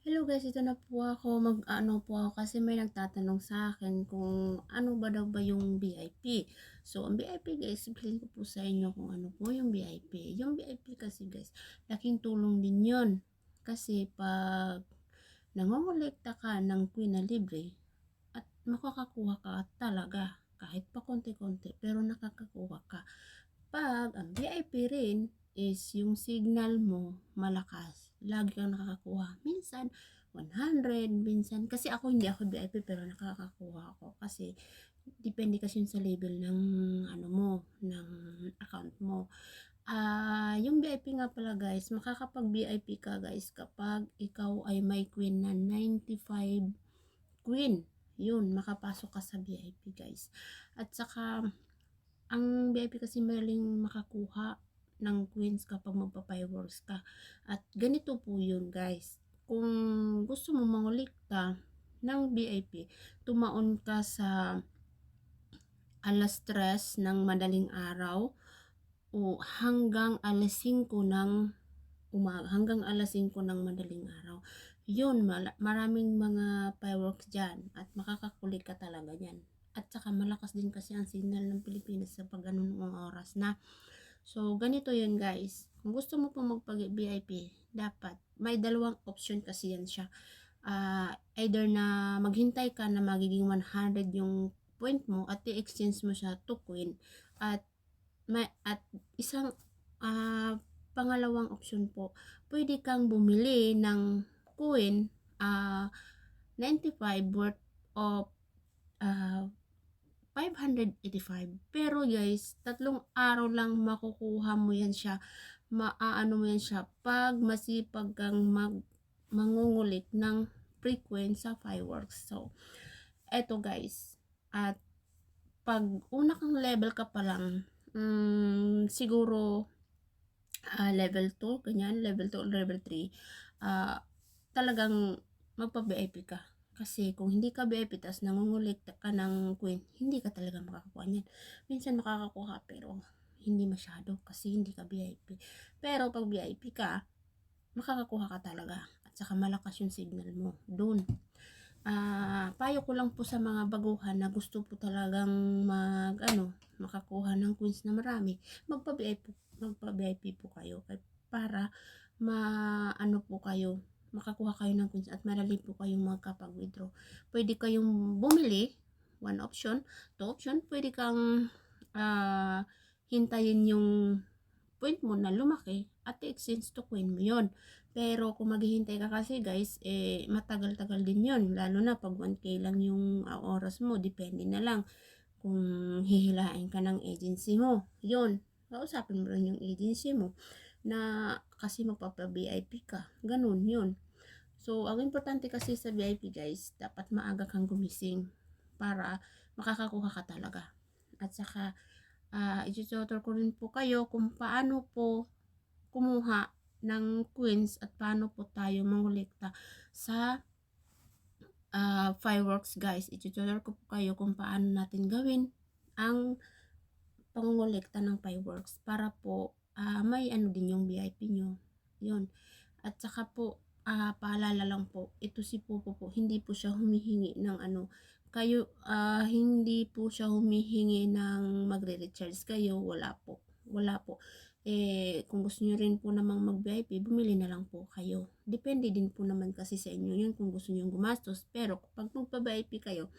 Hello guys, ito na po ako. Mag-ano po ako kasi may nagtatanong sa akin kung ano ba daw ba yung VIP. So, ang VIP guys, explain ko po sa inyo kung ano po yung VIP. Yung VIP kasi guys, laking tulong din yun. Kasi pag nangongolekta ka ng Queen na libre at makakakuha ka talaga kahit pa konti-konti pero nakakakuha ka. Pag ang VIP rin is yung signal mo malakas, lagi kang nakakakuha. Minsan 100, minsan kasi ako hindi ako VIP pero nakakakuha ako kasi depende kasi yun sa level ng ano mo, ng account mo. Yung VIP nga pala guys, makakapag VIP ka guys kapag ikaw ay may queen na 95 queen. Yun, makapasok ka sa VIP guys. At saka ang VIP kasi madaling makakuha ng queens kapag magpa-fireworks ka. At ganito po yun guys. Kung gusto mo mangulikta ng VIP, tumaon ka sa alas 3 ng madaling araw o hanggang alas 5 ng umaga, hanggang alas 5 ng madaling araw. Yun, maraming mga fireworks dyan at makakakulik ka talaga dyan. At saka malakas din kasi ang signal ng Pilipinas sa pag ganun oras na. So, ganito yun guys. Kung gusto mo po magpag-VIP, dapat may dalawang option kasi yan siya. Either na maghintay ka na magiging 100 yung point mo at i-exchange mo siya to queen. At isang pangalawang option po, pwede kang bumili ng coin 95 worth of 585. Pero guys, 3 araw lang makukuha mo yan siya. Maaano mo yan siya pag masipag kang mangungulit ng frequent sa fireworks. So, eto guys. At pag una kang level ka pa lang, siguro level 2, ganyan, level 2 or level 3, talagang magpa-VIP ka. Kasi kung hindi ka VIP tas nangungulekta ka ng coin, hindi ka talaga makakakuha niyan. Minsan makakakuha pero hindi masyado kasi hindi ka VIP. Pero pag VIP ka, makakakuha ka talaga at saka malakas yung signal mo doon. Payo ko lang po sa mga baguhan na gusto po talagang makakuha ng coins na marami, magpa-VIP po kayo para po kayo, makakuha kayo ng coins at madali po kayong magkapag-withdraw. Pwede kayong bumili, one option, two option, pwede kang hintayin yung point mo na lumaki at i-exchange to coin mo yon. Pero kung maghihintay ka kasi guys, matagal-tagal din yon. Lalo na pag 1k lang yung oras mo, depende na lang kung hihilain ka ng agency mo. Yon, kausapin mo rin yung agency mo na kasi magpapa-VIP ka. Ganun yun. So, ang importante kasi sa VIP guys, dapat maaga kang gumising para makakakuha ka talaga. At saka, i-tutor ko rin po kayo kung paano po kumuha ng coins at paano po tayo mangolekta sa fireworks guys. I-tutor ko po kayo kung paano natin gawin ang pangongolekta ng fireworks para po may ano din yung VIP nyo. Yun. At saka po, paalala lang po, ito si Popo po, hindi po siya humihingi ng hindi po siya humihingi ng magre-recharge kayo, wala po. Kung gusto nyo rin po namang mag-VIP, bumili na lang po kayo. Depende din po naman kasi sa inyo yun kung gusto nyo gumastos. Pero kapag magpa-VIP kayo,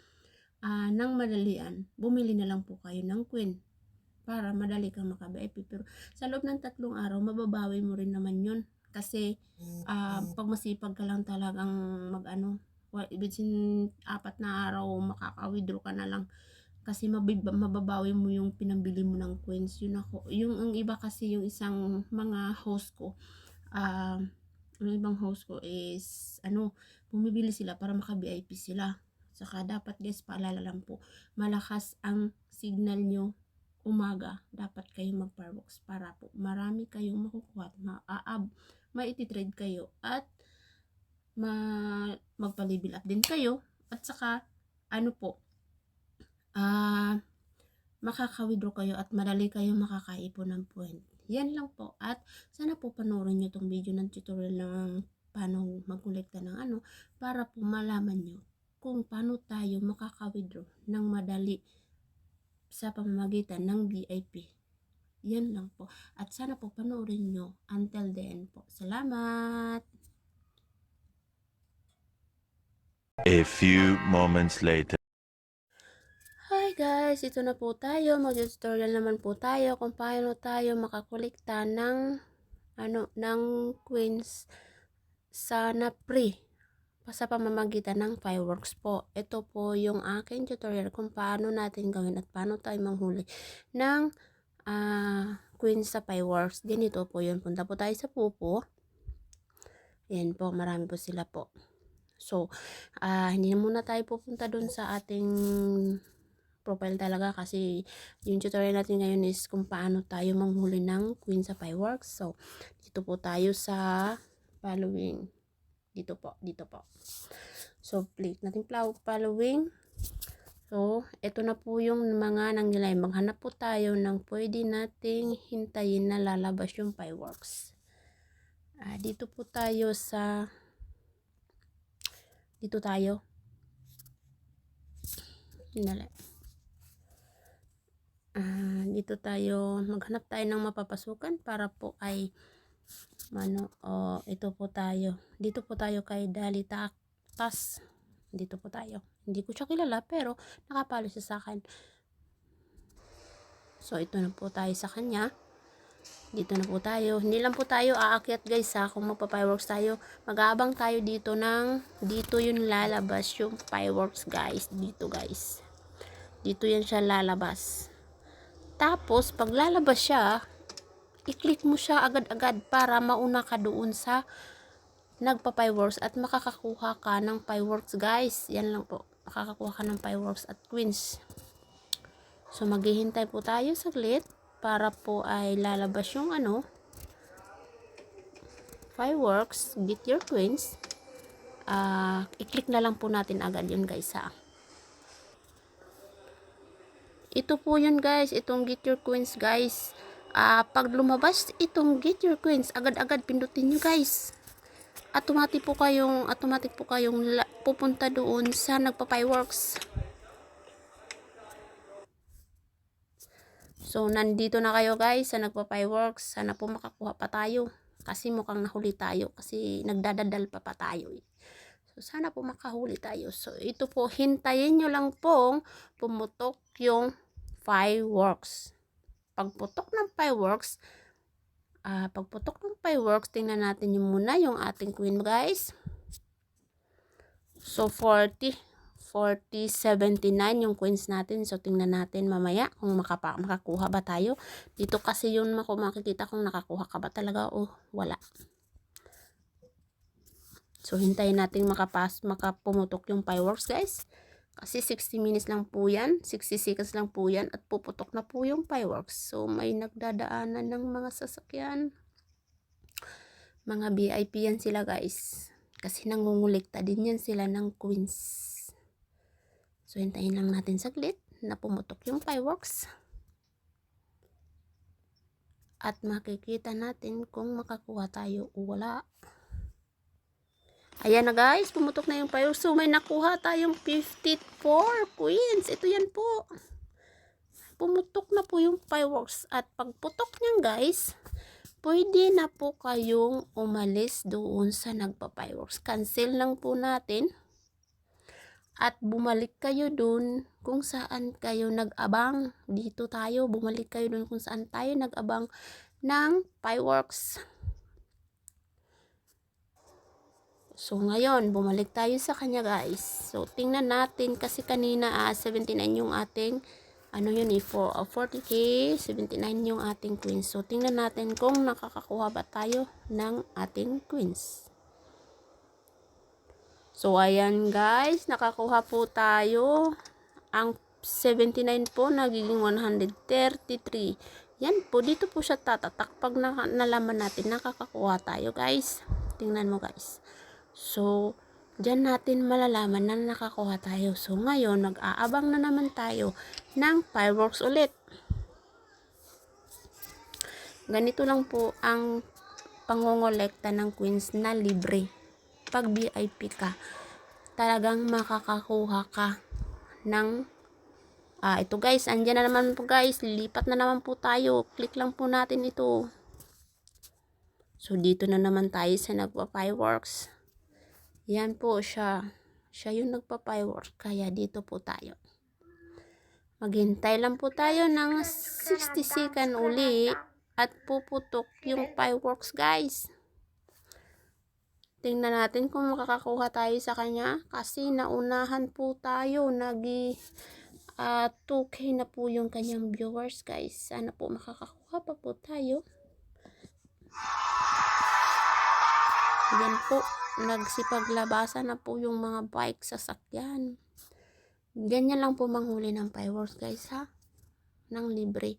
nang madalian, bumili na lang po kayo ng queen para madali kang maka-VIP. Pero sa loob ng 3 araw, mababawi mo rin naman yun. Kasi pag masipag ka lang talagang within 4 na araw, makaka-withdraw ka na lang. Kasi mababawi mo yung pinambili mo ng coins. Yung ang iba kasi yung isang mga host ko, yung ibang host ko is bumibili sila para maka-VIP sila. Saka dapat guys, paalala lang po, malakas ang signal nyo umaga, dapat kayo mag-fireworks para po marami kayong makukuha at maititrade kayo at magpa-level up din kayo at saka makaka-withdraw kayo at madali kayong makakaipon ng point. Yan lang po at sana po panoorin nyo tong video ng tutorial ng paano magkolekta ng ano, para po malaman nyo kung paano tayo makaka-withdraw ng madali sa pamamagitan ng VIP. Yan lang po. At sana po panoorin nyo until the end po. Salamat! A few moments later. Hi guys! Ito na po tayo. Mag-tutorial naman po tayo kung paano tayo makakolekta ng ng coins sa Napri sa pamamagitan ng fireworks po. Ito po yung aking tutorial kung paano natin gawin at paano tayo manghuli ng coins sa fireworks. Ganito po yun. Punta po tayo sa Pupo. Yan po. Marami po sila po. So, hindi na muna tayo pupunta dun sa ating profile talaga kasi yung tutorial natin ngayon is kung paano tayo manghuli ng queen sa fireworks. So, dito po tayo sa following. Dito po. So, click natin following. So, ito na po yung mga nangyayari. Maghanap po tayo ng pwede nating hintayin na lalabas yung fireworks. Dito po tayo sa dito tayo. Dito tayo maghanap tayo ng mapapasukan para po ay ito po tayo. Dito po tayo kay Dali Tas. Dito po tayo. Hindi ko siya kilala pero nakapalo siya sa akin. So ito na po tayo sa kanya. Dito na po tayo. Hindi lang po tayo aakyat guys kung magpa-fireworks tayo. Mag-aabang tayo dito dito yun lalabas yung fireworks guys. Dito guys. Dito yan siya lalabas. Tapos pag lalabas siya, i-click mo siya agad-agad para mauna ka doon sa nagpa-fireworks at makakakuha ka ng fireworks guys. Yan lang po. Makakakuha ka ng fireworks at queens. So maghihintay po tayo saglit para po ay lalabas yung fireworks, get your queens. I-click na lang po natin agad yun guys Ito po yun guys, itong get your queens guys. Pag lumabas itong get your queens, agad-agad pindutin nyo guys. Automatic po kayong pupunta doon sa nagpa-fireworks. So, nandito na kayo guys sa nagpa-fireworks. Sana po makakuha pa tayo. Kasi mukhang nahuli tayo. Kasi nagdadadal pa tayo. So, sana po makahuli tayo. So, ito po, hintayin nyo lang pong pumutok yung fireworks. Pagputok ng fireworks, tingnan natin yung muna yung ating queen guys. So, 79 yung coins natin. So, tingnan natin mamaya kung makakuha ba tayo. Dito kasi yun makikita kung nakakuha ka ba talaga o wala. So, hintayin natin makapumutok yung fireworks guys. Kasi 60 minutes lang po yan. 60 seconds lang po yan. At puputok na po yung fireworks. So, may nagdadaanan ng mga sasakyan. Mga VIP yan sila guys. Kasi nangungulekta din yan sila ng coins. So, hintayin lang natin saglit na pumutok yung fireworks. At makikita natin kung makakuha tayo o wala. Ayan na guys, pumutok na yung fireworks. So, may nakuha tayong 54 coins. Ito yan po. Pumutok na po yung fireworks. At pagputok niyan guys, pwede na po kayong umalis doon sa nagpa-fireworks. Cancel lang po natin. At bumalik kayo dun kung saan kayo nag-abang. Dito tayo, bumalik kayo dun kung saan tayo nag-abang ng fireworks. So, ngayon, bumalik tayo sa kanya guys. So, tingnan natin kasi kanina 79 yung ating 40k, 79 yung ating queens. So, tingnan natin kung nakakakuha ba tayo ng ating queens. So, ayan guys, nakakuha po tayo. Ang 79 po, nagiging 133. Yan po, dito po siya tatatak pag nalaman natin, nakakakuha tayo guys. Tingnan mo guys. So, dyan natin malalaman na nakakuha tayo. So, ngayon, mag-aabang na naman tayo ng fireworks ulit. Ganito lang po ang pangongolekta ng queens na libre. pag VIP ka, talagang makakakuha ka ng ito guys, andyan na naman po guys, lilipat na naman po tayo, click lang po natin ito. So dito na naman tayo sa nagpa-fireworks. Yan po siya yung nagpa-fireworks, kaya dito po tayo. Maghintay lang po tayo ng 60 second uli at puputok yung fireworks guys. Tingnan natin kung makakakuha tayo sa kanya kasi naunahan po tayo, 2K na po yung kanyang viewers guys. Sana po makakakuha pa po tayo. Yan po, nagsipaglabasan na po yung mga bike sasakyan. Ganyan lang po manghuli ng fireworks guys ha, ng libre.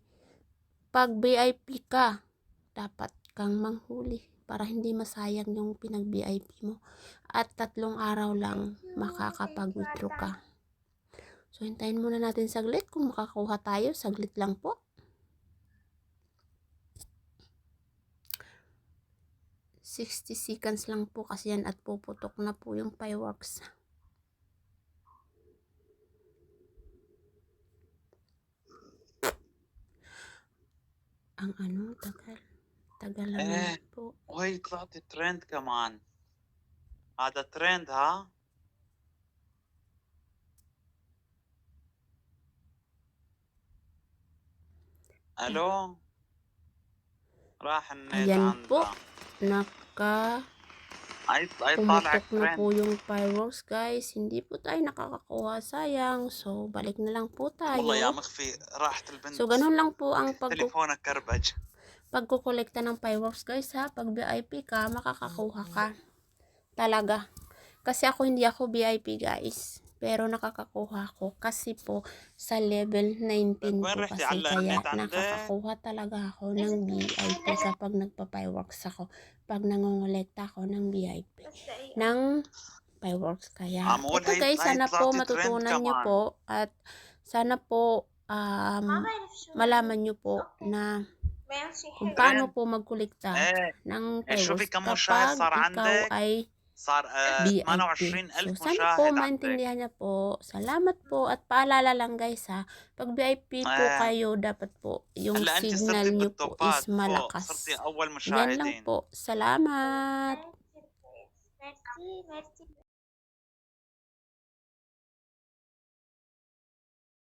Pag VIP ka, dapat kang manghuli para hindi masayang yung pinag-VIP mo. At 3 araw lang makakapag-withdraw ka. So hintayin muna natin saglit kung makakuha tayo, saglit lang po. $60 seconds lang po kasi yan at puputok na po yung fireworks. Ang tagal naman po. وهي طلعت ترند كمان. هذا ترند ها. الو راح النت Ayan po, عندها. اي طالع pumutok na ترند. po yung fireworks guys. Hindi po tayo nakakakuha, sayang. So balik na lang po والله يا tayo. مخفي راحت البنت. So ganun lang po ang تليفونك كربج. pagkukolekta ng fireworks guys ha. Pag VIP ka, makakakuha ka talaga. Kasi hindi ako VIP guys, pero nakakakuha ko kasi po sa level 19 po kasi, kaya nakakakuha talaga ako ng VIP kapag nagpa-fireworks ako, pag nangongolekta ako ng VIP ng fireworks. Kaya ito guys, sana po matutunan nyo po at sana po malaman nyo po na kung paano po magkolekta ng fireworks kapag ikaw ay VIP. So, sana po maintindihan niya po. Salamat po at paalala lang guys ha. Pag VIP po kayo, dapat po yung signal nyo po is malakas. Yan lang po. Salamat. Merci.